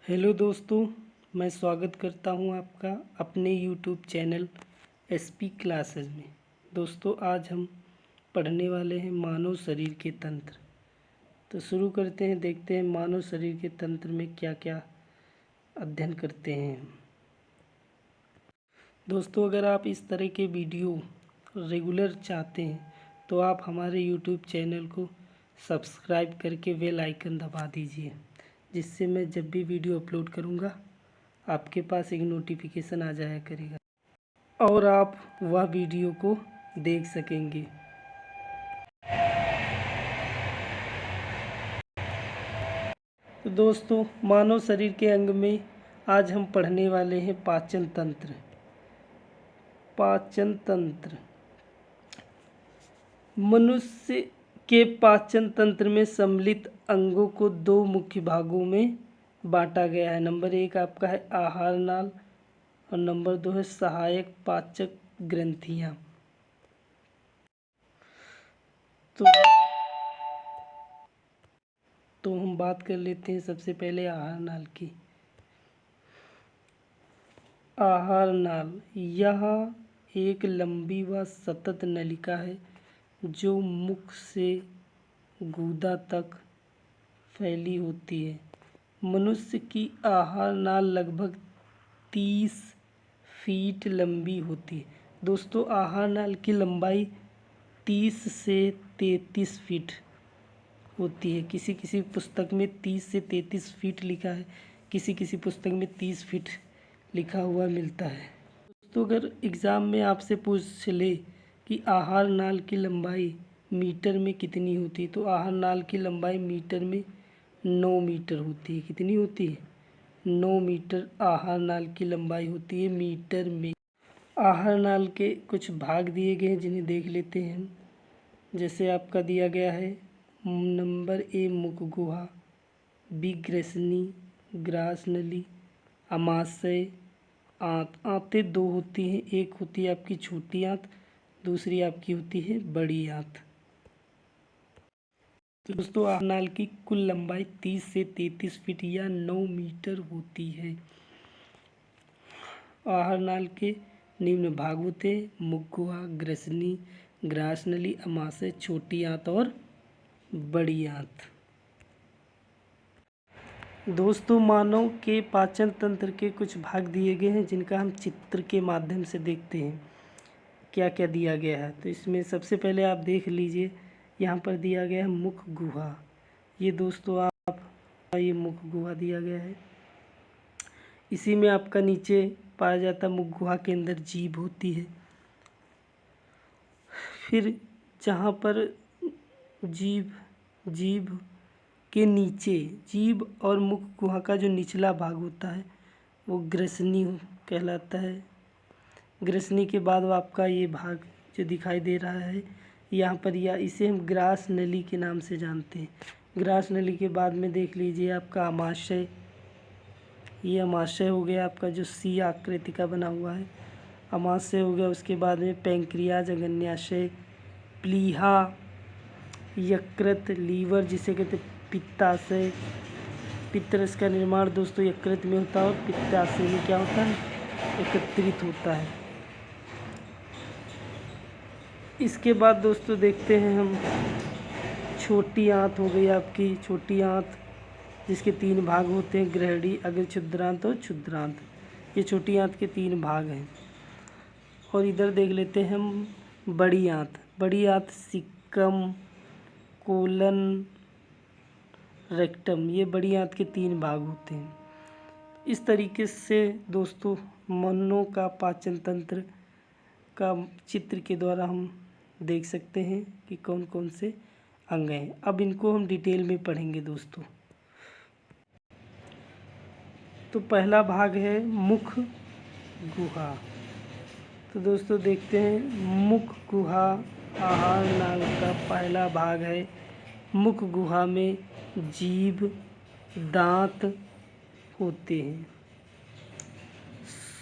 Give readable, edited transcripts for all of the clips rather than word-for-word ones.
Hello दोस्तों, मैं स्वागत करता हूं आपका अपने यूट्यूब चैनल एसपी क्लासेस में। दोस्तों, आज हम पढ़ने वाले हैं मानव शरीर के तंत्र। तो शुरू करते हैं, देखते हैं मानव शरीर के तंत्र में क्या क्या अध्ययन करते हैं। दोस्तों, अगर आप इस तरह के वीडियो रेगुलर चाहते हैं तो आप हमारे यूट्यूब चैनल को सब्सक्राइब करके बेल आइकन दबा दीजिए, जिससे मैं जब भी वीडियो अपलोड करूँगा आपके पास एक नोटिफिकेशन आ जाया करेगा और आप वह वीडियो को देख सकेंगे। तो दोस्तों, मानव शरीर के अंग में आज हम पढ़ने वाले हैं पाचन तंत्र। पाचन तंत्र मनुष्य के पाचन तंत्र में सम्मिलित अंगों को दो मुख्य भागों में बांटा गया है। नंबर 1 आपका है आहार नाल और नंबर 2 है सहायक पाचक ग्रंथियां। तो हम बात कर लेते हैं सबसे पहले आहार नाल की। आहार नाल यह एक लंबी व सतत नलिका है जो मुख से गूदा तक फैली होती है। मनुष्य की आहार नाल लगभग 30 फीट लंबी होती है। दोस्तों, आहार नाल की लंबाई 30 से 33 फीट होती है। किसी किसी पुस्तक में 30 से 33 फीट लिखा है, किसी किसी पुस्तक में 30 फीट लिखा हुआ मिलता है। तो अगर एग्ज़ाम में आपसे पूछ ले कि आहार नाल की लंबाई मीटर में कितनी होती है, तो आहार नाल की लंबाई मीटर में 9 मीटर होती है। कितनी होती है? 9 मीटर आहार नाल की लंबाई होती है मीटर में। आहार नाल के कुछ भाग दिए गए हैं जिन्हें देख लेते हैं हम। जैसे आपका दिया गया है नंबर ए मुख गुहा, बी ग्रसनी, ग्रास नली, आमाशय, आंत। आंतें दो होती हैं, एक होती है आपकी छोटी आंत, दूसरी आपकी होती है बड़ी आंत। तो दोस्तों, आहार नाल की कुल लंबाई 30 से 33 फीट या 9 मीटर होती है। आहार नाल के निम्न भाग होते हैं मुख गुहा, ग्रसनी, ग्रास नली, आमाशय, छोटी आंत और बड़ी आंत। दोस्तों, मानव के पाचन तंत्र के कुछ भाग दिए गए हैं जिनका हम चित्र के माध्यम से देखते हैं क्या क्या दिया गया है। तो इसमें सबसे पहले आप देख लीजिए, यहाँ पर दिया गया है मुख गुहा। ये दोस्तों ये मुख गुहा दिया गया है। इसी में आपका नीचे पाया जाता है, मुख गुहा के अंदर जीभ होती है। फिर जहाँ पर जीभ के नीचे, जीभ और मुख गुहा का जो निचला भाग होता है वो ग्रसनी कहलाता है। ग्रसनी के बाद वो आपका ये भाग जो दिखाई दे रहा है यहाँ पर, या इसे हम ग्रास नली के नाम से जानते हैं। ग्रास नली के बाद में देख लीजिए आपका आमाशय। ये आमाशय हो गया आपका जो सी आकृति का बना हुआ है, आमाशय हो गया। उसके बाद में पैंक्रियाज, अग्न्याशय, प्लीहा, यकृत, लीवर जिसे कहते हैं पित्ताशय। पित्तरस का निर्माण दोस्तों यकृत में होता है और पित्ताशय में क्या होता है? एकत्रित होता है। इसके बाद दोस्तों देखते हैं हम छोटी आंत हो गई आपकी। छोटी आंत जिसके 3 भाग होते हैं, ग्रहणी, अग्र क्षुद्रांत और क्षुद्रांत। ये छोटी आंत के 3 भाग हैं। और इधर देख लेते हैं हम बड़ी आंत। बड़ी आंत सिक्कम, कोलन, रेक्टम, ये बड़ी आंत के 3 भाग होते हैं। इस तरीके से दोस्तों मनुष्यों का पाचन तंत्र का चित्र के द्वारा हम देख सकते हैं कि कौन कौन से अंग हैं। अब इनको हम डिटेल में पढ़ेंगे दोस्तों। तो पहला भाग है मुख गुहा। तो दोस्तों देखते हैं, मुख गुहा आहार नाल का पहला भाग है। मुख गुहा में जीभ, दांत होते हैं।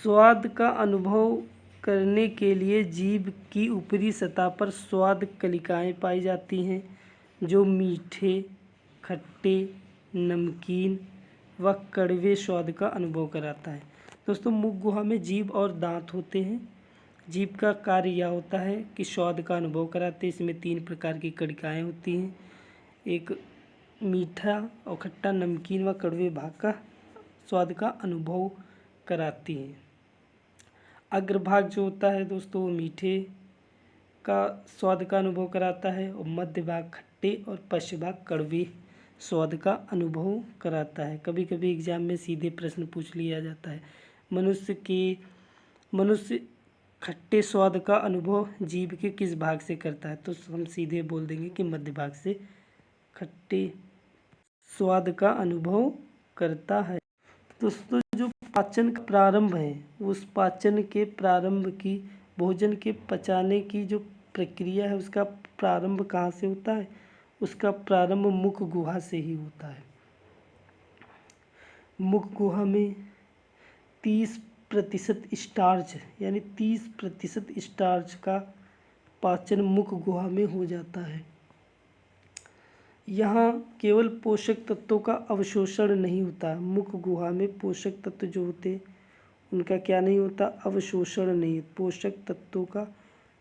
स्वाद का अनुभव करने के लिए जीभ की ऊपरी सतह पर स्वाद कलिकाएं पाई जाती हैं जो मीठे, खट्टे, नमकीन, व कड़वे स्वाद का अनुभव कराता है। दोस्तों मुख गुहा में जीभ और दांत होते हैं। जीभ का कार्य यह होता है कि स्वाद का अनुभव कराते हैं। इसमें 3 प्रकार की कणिकाएँ होती हैं, एक मीठा और खट्टा, नमकीन व कड़वे भाग का स्वाद का अनुभव कराती हैं। अग्रभाग जो होता है दोस्तों वो मीठे का स्वाद का अनुभव कराता है और मध्य भाग खट्टे और पश्च भाग कड़वे स्वाद का अनुभव कराता है। कभी कभी एग्जाम में सीधे प्रश्न पूछ लिया जाता है, मनुष्य खट्टे स्वाद का अनुभव जीभ के किस भाग से करता है? तो हम सीधे बोल देंगे कि मध्य भाग से खट्टे स्वाद का अनुभव करता है। दोस्तों जो पाचन का प्रारंभ है, उस पाचन के प्रारंभ की, भोजन के पचाने की जो प्रक्रिया है उसका प्रारंभ कहाँ से होता है? उसका प्रारंभ मुख गुहा से ही होता है। मुख गुहा में 30% स्टार्च यानी 30% स्टार्च का पाचन मुख गुहा में हो जाता है। यहाँ केवल पोषक तत्वों का अवशोषण नहीं होता। मुख गुहा में पोषक तत्व जो होते उनका क्या नहीं होता? अवशोषण नहीं। पोषक तत्वों का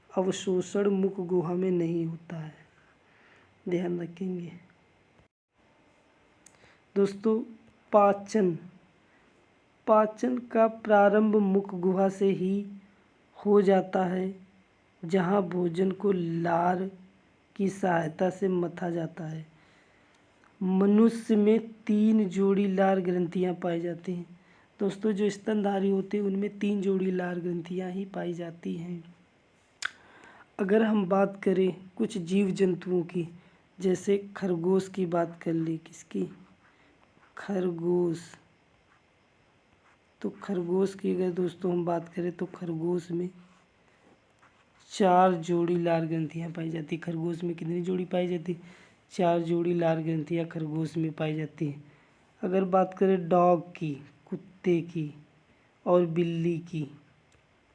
अवशोषण मुख गुहा में नहीं होता है, ध्यान रखेंगे। दोस्तों पाचन का प्रारंभ मुख गुहा से ही हो जाता है, जहाँ भोजन को लार की सहायता से मथा जाता है। मनुष्य में 3 जोड़ी लार ग्रंथियाँ पाई जाती हैं। दोस्तों जो स्तनधारी होते हैं उनमें 3 जोड़ी लार ग्रंथियाँ ही पाई जाती हैं। अगर हम बात करें कुछ जीव जंतुओं की, जैसे खरगोश की बात कर ले, किसकी? खरगोश। तो खरगोश की अगर दोस्तों हम बात करें तो खरगोश में 4 जोड़ी लार ग्रंथियाँ पाई जाती। खरगोश में कितनी जोड़ी पाई जाती? 4 जोड़ी लार ग्रंथियाँ खरगोश में पाई जाती हैं। अगर बात करें डॉग की, कुत्ते की और बिल्ली की,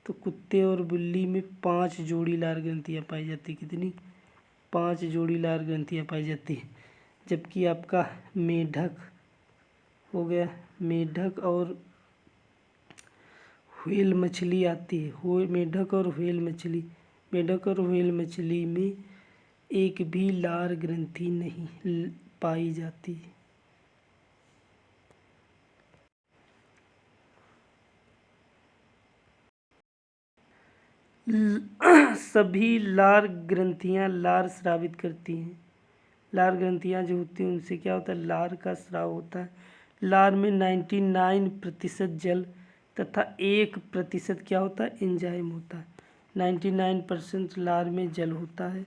तो कुत्ते और बिल्ली में 5 जोड़ी लार ग्रंथियाँ पाई जाती। कितनी? 5 जोड़ी लार ग्रंथियाँ पाई जाती है। जबकि आपका मेढक हो गया, मेढक और व्हेल मछली आती है। मेढक और व्हेल मछली में एक भी लार ग्रंथि नहीं पाई जाती। सभी लार ग्रंथियां लार स्रावित करती हैं। लार ग्रंथियां जो होती हैं उनसे क्या होता है? लार का स्राव होता है। लार में 99% जल तथा 1% क्या होता है? एंजाइम होता है। 99% लार में जल होता है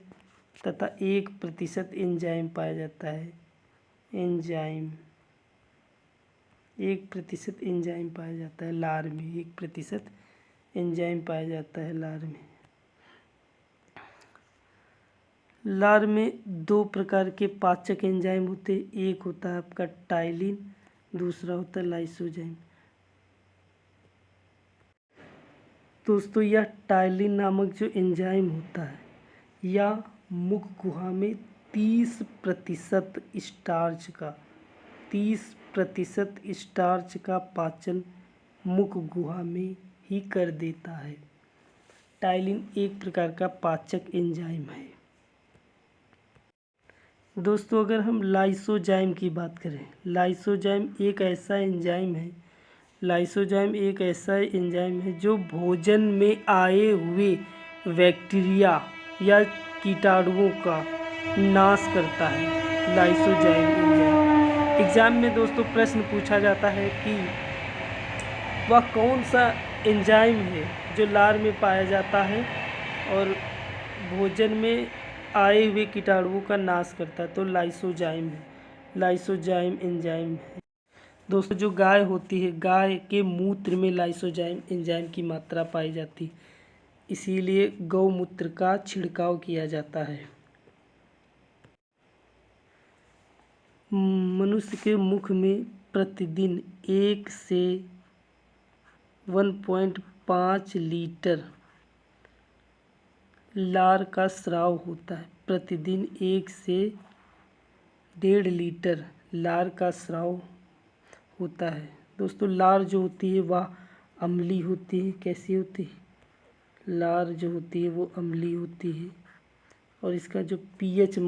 तथा 1% एंजाइम पाया जाता है। एंजाइम 1% एंजाइम पाया जाता है लार में। 1% एंजाइम पाया जाता है लार में। लार में 2 प्रकार के पाचक एंजाइम होते हैं। एक होता है आपका टाइलिन, दूसरा होता है लाइसोजाइम। दोस्तों यह टाइलिन नामक जो एंजाइम होता है, यह मुख गुहा में 30% स्टार्च का पाचन मुख गुहा में ही कर देता है। टाइलिन एक प्रकार का पाचक एंजाइम है। दोस्तों अगर हम लाइसोजाइम की बात करें, लाइसोजाइम एक ऐसा एंजाइम है जो भोजन में आए हुए बैक्टीरिया या कीटाणुओं का नाश करता है। Lysozyme enzyme. एग्जाम में दोस्तों प्रश्न पूछा जाता है कि वह कौन सा एंजाइम है जो लार में पाया जाता है और भोजन में आए हुए कीटाणुओं का नाश करता है? तो लाइसोजाइम है, लाइसोजाइम एंजाइम है। दोस्तों जो गाय होती है, गाय के मूत्र में लाइसोजाइम एंजाइम की मात्रा पाई जाती है, इसीलिए गौमूत्र का छिड़काव किया जाता है। मनुष्य के मुख में प्रतिदिन 1 से 1.5 लीटर लार का स्राव होता है। प्रतिदिन 1 से 1.5 लीटर लार का स्राव होता है। दोस्तों लार जो होती है वह अम्लीय होती है। कैसी होती है? लार जो होती है वो अम्लीय होती है। और इसका जो पीएच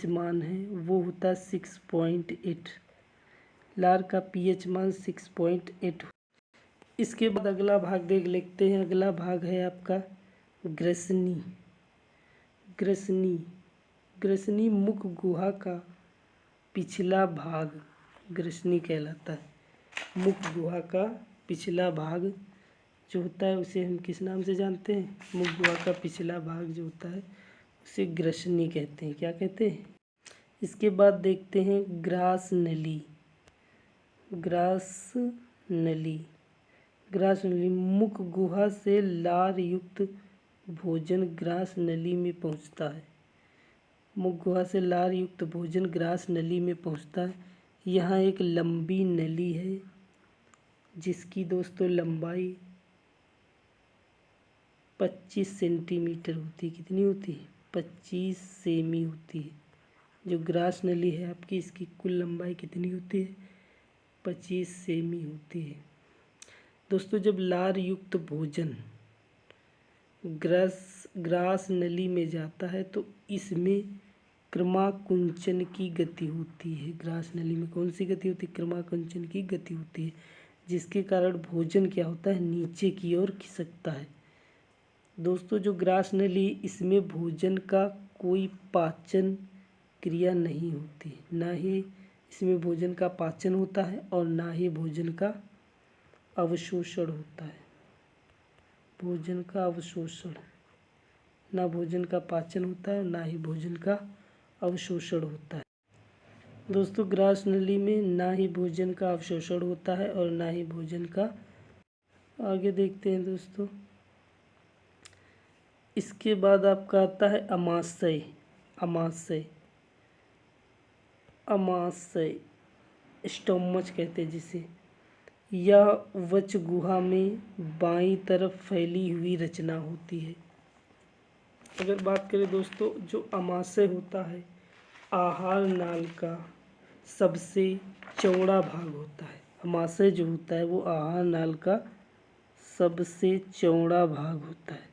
मान है, वो होता है 6.8। लार का पीएच मान 6.8। इसके बाद अगला भाग देख लेते हैं। अगला भाग है आपका ग्रसनी। ग्रसनी मुख गुहा का पिछला भाग ग्रसनी कहलाता है। मुख गुहा का पिछला भाग जो होता है उसे हम किस नाम से जानते हैं? मुख गुहा का पिछला भाग जो होता है उसे ग्रसनी कहते हैं। क्या कहते हैं? इसके बाद देखते हैं ग्रास नली। मुख गुहा से लार युक्त भोजन ग्रास नली में पहुंचता है। मुख गुहा से लार युक्त भोजन ग्रास नली में पहुंचता है। यहाँ एक लंबी नली है जिसकी दोस्तों लंबाई 25 सेंटीमीटर होती है। कितनी होती है? 25 सेमी होती है। जो ग्रास नली है आपकी, इसकी कुल लंबाई कितनी होती है? 25 सेमी होती है। दोस्तों जब लार युक्त भोजन ग्रास नली में जाता है तो इसमें क्रमाकुंचन की गति होती है। ग्रास नली में कौन सी गति होती है? क्रमाकुंचन की गति होती है, जिसके कारण भोजन क्या होता है? नीचे की ओर खिसकता है। दोस्तों जो ग्रास नली, इसमें भोजन का कोई पाचन क्रिया नहीं होती। ना ही इसमें भोजन का पाचन होता है और ना ही भोजन का अवशोषण होता है। भोजन का अवशोषण, ना भोजन का पाचन होता है ना ही भोजन का अवशोषण होता है। दोस्तों ग्रास नली में ना ही भोजन का अवशोषण होता है और ना ही भोजन का। आगे देखते हैं दोस्तों। इसके बाद आपका आता है अमाशय। स्टोमच कहते हैं जिसे। यह वच गुहा में बाईं तरफ फैली हुई रचना होती है। अगर बात करें दोस्तों, जो अमाशय होता है आहार नाल का सबसे चौड़ा भाग होता है। अमाशय जो होता है वो आहार नाल का सबसे चौड़ा भाग होता है।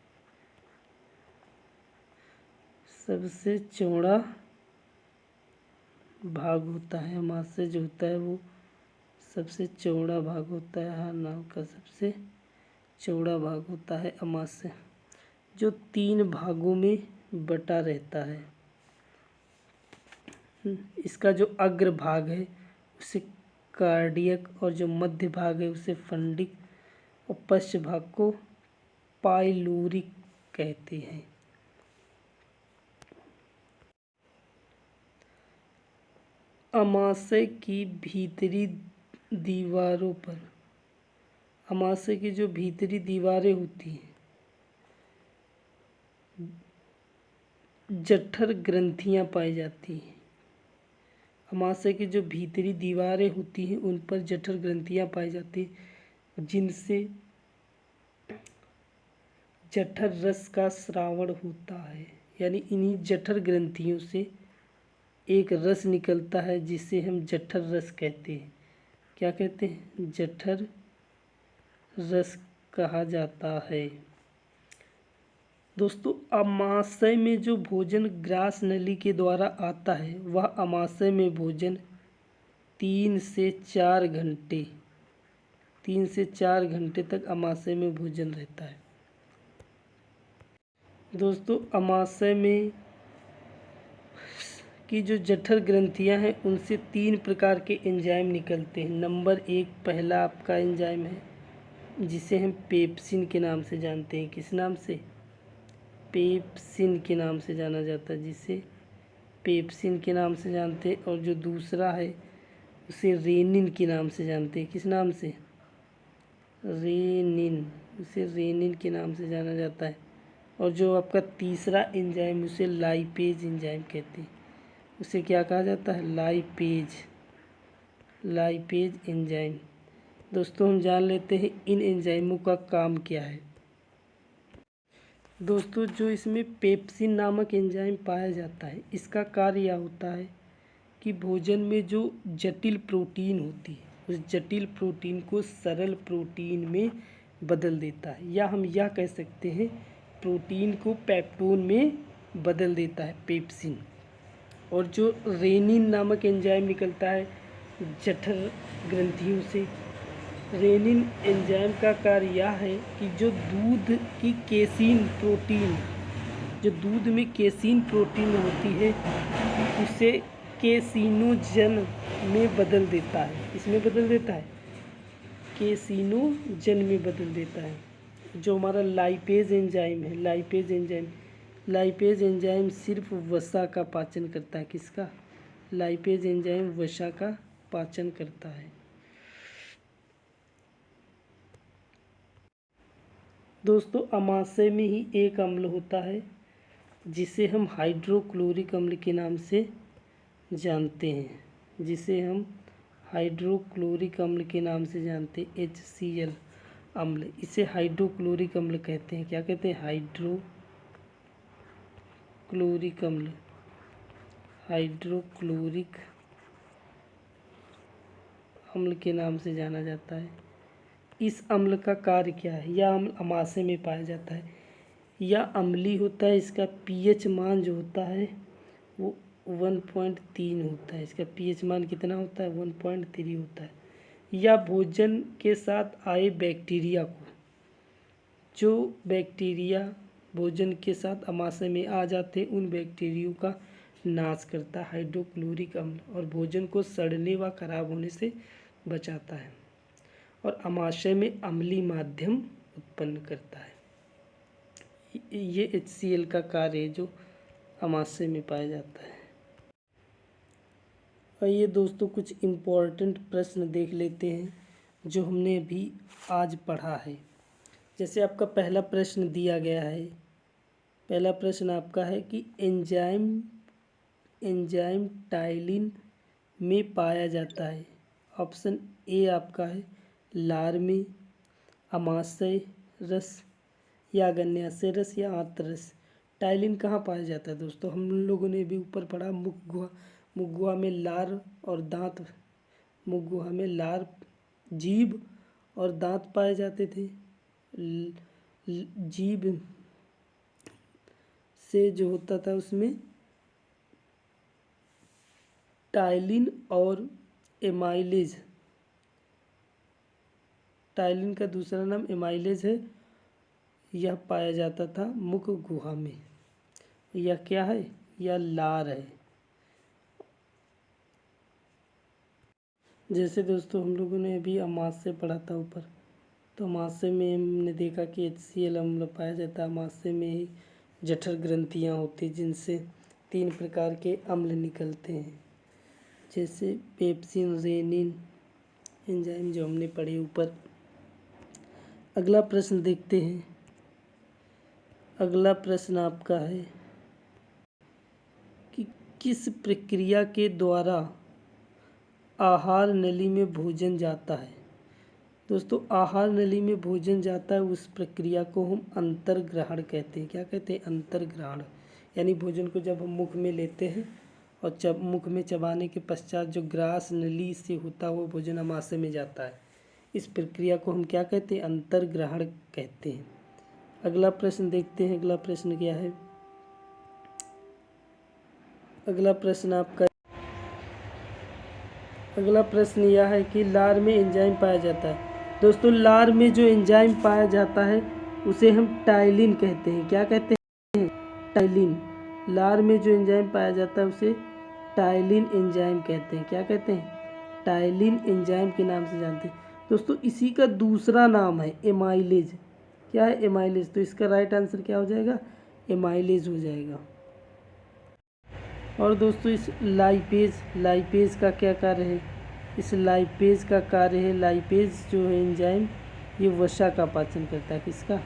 सबसे चौड़ा भाग होता है अमाशय जो होता है वो सबसे चौड़ा भाग होता है। आहार नाल का सबसे चौड़ा भाग होता है अमाशय, जो 3 भागों में बटा रहता है। इसका जो अग्र भाग है उसे कार्डियक और जो मध्य भाग है उसे फंडिक और पश्च भाग को पाइलोरिक कहते हैं। अमाशय की भीतरी दीवारों पर, अमाशय की जो भीतरी दीवारें होती हैं, जठर ग्रंथियां पाई जाती हैं। अमाशय की जो भीतरी दीवारें होती हैं उन पर जठर ग्रंथियां पाई जाती हैं, जिनसे जठर रस का स्रावण होता है। यानी इन्हीं जठर ग्रंथियों से एक रस निकलता है जिसे हम जठर रस कहते हैं। क्या कहते हैं? जठर रस कहा जाता है। दोस्तों अमाशय में जो भोजन ग्रास नली के द्वारा आता है वह अमाशय में भोजन 3 से 4 घंटे तक अमाशय में भोजन रहता है। दोस्तों अमाशय में की जो जठर ग्रंथियां हैं उनसे 3 प्रकार के एंजाइम निकलते हैं। नंबर 1 पहला आपका एंजाइम है जिसे हम पेप्सिन के नाम से जानते हैं। किस नाम से? पेप्सिन के नाम से जाना जाता है, जिसे पेप्सिन के नाम से जानते हैं। और जो दूसरा है उसे रेनिन के नाम से जानते हैं। किस नाम से? रेनिन, उसे रेनिन के नाम से जाना जाता है। और जो आपका तीसरा एंजाइम उसे लाइपेज एंजाइम कहते हैं। उसे क्या कहा जाता है? Lipase enzyme. दोस्तों हम जान लेते हैं इन एंजाइमों का काम क्या है। दोस्तों जो इसमें पेप्सिन नामक एंजाइम पाया जाता है, इसका कार्य यह होता है कि भोजन में जो जटिल प्रोटीन होती है उस जटिल प्रोटीन को सरल प्रोटीन में बदल देता है, या हम यह कह सकते हैं प्रोटीन को पेप्टोन में बदल देता है, पेप्सिन। और जो रेनिन नामक एंजाइम निकलता है जठर ग्रंथियों से, रेनिन एंजाइम का कार्य यह है कि जो दूध की केसीन प्रोटीन, जो दूध में केसीन प्रोटीन होती है उसे केसिनोजन में बदल देता है। इसमें बदल देता है, केसिनोजन में बदल देता है। जो हमारा लाइपेज एंजाइम है, लाइपेज एंजाइम सिर्फ वसा का पाचन करता है। किसका? लाइपेज एंजाइम वसा का पाचन करता है। दोस्तों, अमाशय में ही एक अम्ल होता है जिसे हम हाइड्रोक्लोरिक अम्ल के नाम से जानते हैं, HCl अम्ल। इसे हाइड्रोक्लोरिक अम्ल कहते हैं। क्या कहते हैं? हाइड्रोक्लोरिक अम्ल। हाइड्रोक्लोरिक अम्ल के नाम से जाना जाता है। इस अम्ल का कार्य क्या है? यह अम्ल अमाशय में पाया जाता है। यह अम्लीय होता है। इसका pH मान जो होता है वो 1.3 होता है। इसका pH मान कितना होता है? 1.3 होता है। या भोजन के साथ आए बैक्टीरिया को, जो बैक्टीरिया भोजन के साथ अमाशय में आ जाते हैं उन बैक्टीरिया का नाश करता है हाइड्रोक्लोरिक अम्ल, और भोजन को सड़ने व खराब होने से बचाता है, और अमाशय में अम्लीय माध्यम उत्पन्न करता है। ये HCl का कार्य है जो अमाशय में पाया जाता है। आइए दोस्तों, कुछ इम्पोर्टेंट प्रश्न देख लेते हैं जो हमने अभी आज पढ़ा है। जैसे आपका पहला प्रश्न दिया गया है। पहला प्रश्न आपका है कि एंजाइम टाइलिन में पाया जाता है। ऑप्शन ए आपका है लार में, अमाशय रस, या अग्न्याशय रस, या आंत्र रस। टाइलिन कहाँ पाया जाता है दोस्तों? हम लोगों ने भी ऊपर पढ़ा, मुख गुहा में लार और दांत, मुख गुहा में लार, जीभ और दांत पाए जाते थे। जीभ से जो होता था उसमें टाइलिन और एमाइलेज, टाइलिन का दूसरा नाम एमाइलेज है, यह पाया जाता था मुख गुहा में। यह क्या है? यह लार है। जैसे दोस्तों हम लोगों ने अभी अमाशय पढ़ा था ऊपर, तो अमाशय में हमने देखा कि HCl अम्ल पाया जाता है। अमाशय में ही जठर ग्रंथियाँ होती जिनसे 3 प्रकार के अम्ल निकलते हैं, जैसे पेप्सिन, रेनिन एंजाइम जो हमने पढ़े ऊपर। अगला प्रश्न देखते हैं। अगला प्रश्न आपका है कि किस प्रक्रिया के द्वारा आहार नली में भोजन जाता है? दोस्तों, आहार नली में भोजन जाता है उस प्रक्रिया को हम अंतर्ग्रहण कहते हैं। क्या कहते हैं? अंतर्ग्रहण। यानी भोजन को जब हम मुख में लेते हैं और मुख में चबाने के पश्चात जो ग्रास नली से होता है वो भोजन अमाशय में जाता है। इस प्रक्रिया को हम क्या कहते हैं? अंतर्ग्रहण कहते हैं। अगला प्रश्न देखते हैं। अगला प्रश्न क्या है? अगला प्रश्न यह है कि लार में एंजाइम पाया जाता है। दोस्तों, लार में जो एंजाइम पाया जाता है उसे हम टाइलिन कहते हैं। क्या कहते हैं? टाइलिन। लार में जो एंजाइम पाया जाता है उसे टाइलिन एंजाइम कहते हैं। क्या कहते हैं? टाइलिन एंजाइम के नाम से जानते हैं। दोस्तों, इसी का दूसरा नाम है एमाइलेज। क्या है? एमाइलेज। तो इसका राइट आंसर क्या हो जाएगा? एमाइलेज हो जाएगा। और दोस्तों, इस लाइपेज का क्या कार्य है? इस लाइपेज का कार्य है, लाइपेज जो है एंजाइम, ये वसा का पाचन करता है। किसका?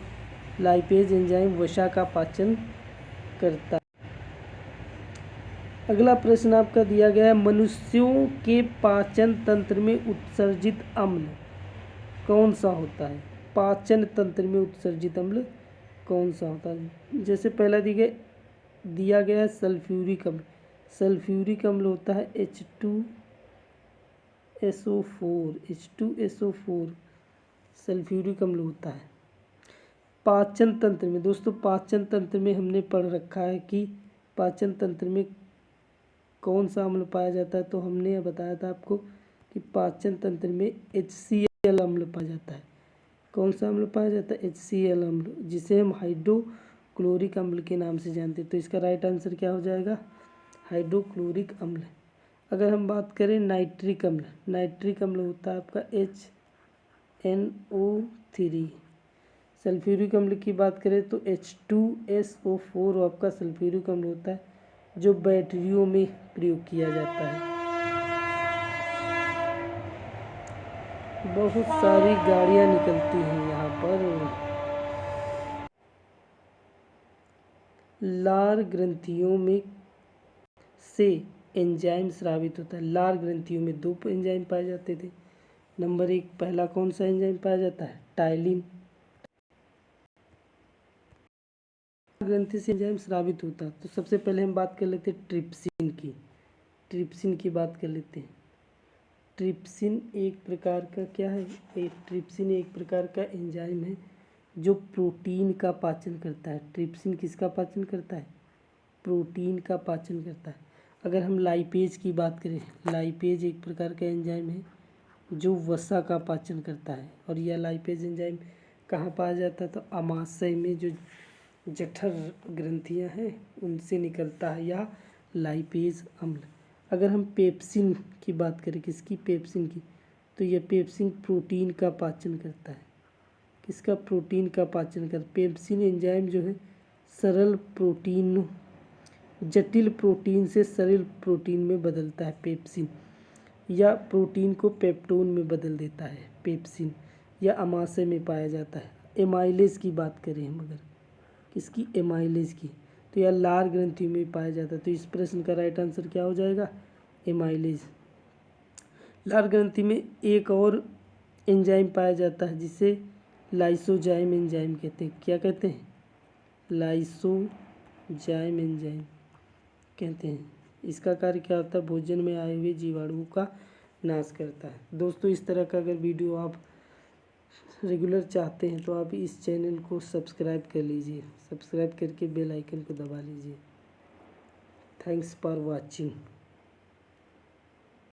लाइपेज एंजाइम वसा का पाचन करता है। अगला प्रश्न आपका दिया गया है, मनुष्यों के पाचन तंत्र में उत्सर्जित अम्ल कौन सा होता है? पाचन तंत्र में उत्सर्जित अम्ल कौन सा होता है? जैसे पहला दिया गया है सल्फ्यूरिक अम्ल। सल्फ्यूरिक अम्ल होता है H2SO4 सल्फ्यूरिक अम्ल होता है। पाचन तंत्र में दोस्तों, पाचन तंत्र में हमने पढ़ रखा है कि पाचन तंत्र में कौन सा अम्ल पाया जाता है, तो हमने बताया था आपको कि पाचन तंत्र में HCl अम्ल पाया जाता है। कौन सा अम्ल पाया जाता है? HCl अम्ल, जिसे हम हाइड्रोक्लोरिक अम्ल के नाम से जानते हैं। तो इसका राइट आंसर क्या हो जाएगा? हाइड्रोक्लोरिक अम्ल। अगर हम बात करें नाइट्रिक अम्ल, नाइट्रिक अम्ल होता है आपका HNO3। सल्फ्यूरिक अम्ल की बात करें तो H2SO4 आपका सल्फ्यूरिक अम्ल होता है, जो बैटरियों में प्रयोग किया जाता है। बहुत सारी गाड़ियाँ निकलती हैं यहाँ पर। लार ग्रंथियों में से एंजाइम स्रावित होता है। लार ग्रंथियों में 2 एंजाइम पाए जाते थे। नंबर 1 पहला कौन सा एंजाइम पाया जाता है? टाइलिन। ग्रंथि से एंजाइम स्रावित होता है, तो सबसे पहले हम बात कर लेते हैं ट्रिप्सिन की। ट्रिप्सिन की बात कर लेते हैं। ट्रिप्सिन एक प्रकार का क्या है? ट्रिप्सिन एक प्रकार का एंजाइम है जो प्रोटीन का पाचन करता है। ट्रिप्सिन किसका पाचन करता है? प्रोटीन का पाचन करता है। अगर हम लाइपेज की बात करें, लाइपेज एक प्रकार का एंजाइम है जो वसा का पाचन करता है। और यह लाइपेज एंजाइम कहाँ पाया जाता है? तो आमाशय में जो जठर ग्रंथियां हैं उनसे निकलता है यह लाइपेज अम्ल। अगर हम पेप्सिन की बात करें, किसकी? पेप्सिन की, तो यह पेप्सिन प्रोटीन का पाचन करता है। किसका? प्रोटीन का पाचन कर। पेप्सिन एंजाइम जो है सरल प्रोटीन, जटिल प्रोटीन से सरल प्रोटीन में बदलता है पेप्सिन, या प्रोटीन को पेप्टोन में बदल देता है पेप्सिन, या आमाशय में पाया जाता है। एमाइलेज की बात करें हम अगर, किसकी? एमाइलेज की, तो यह लार ग्रंथि में पाया जाता है। तो इस प्रश्न का राइट आंसर क्या हो जाएगा? एमाइलेज। लार ग्रंथि में एक और एंजाइम पाया जाता है जिसे लाइसोजाइम एंजाइम कहते हैं। क्या कहते हैं? लाइसोजाइम एंजाइम कहते हैं। इसका कार्य क्या होता है? भोजन में आए हुए जीवाणुओं का नाश करता है। दोस्तों, इस तरह का अगर वीडियो आप रेगुलर चाहते हैं तो आप इस चैनल को सब्सक्राइब कर लीजिए। सब्सक्राइब करके बेल आइकन को दबा लीजिए। Thanks for watching.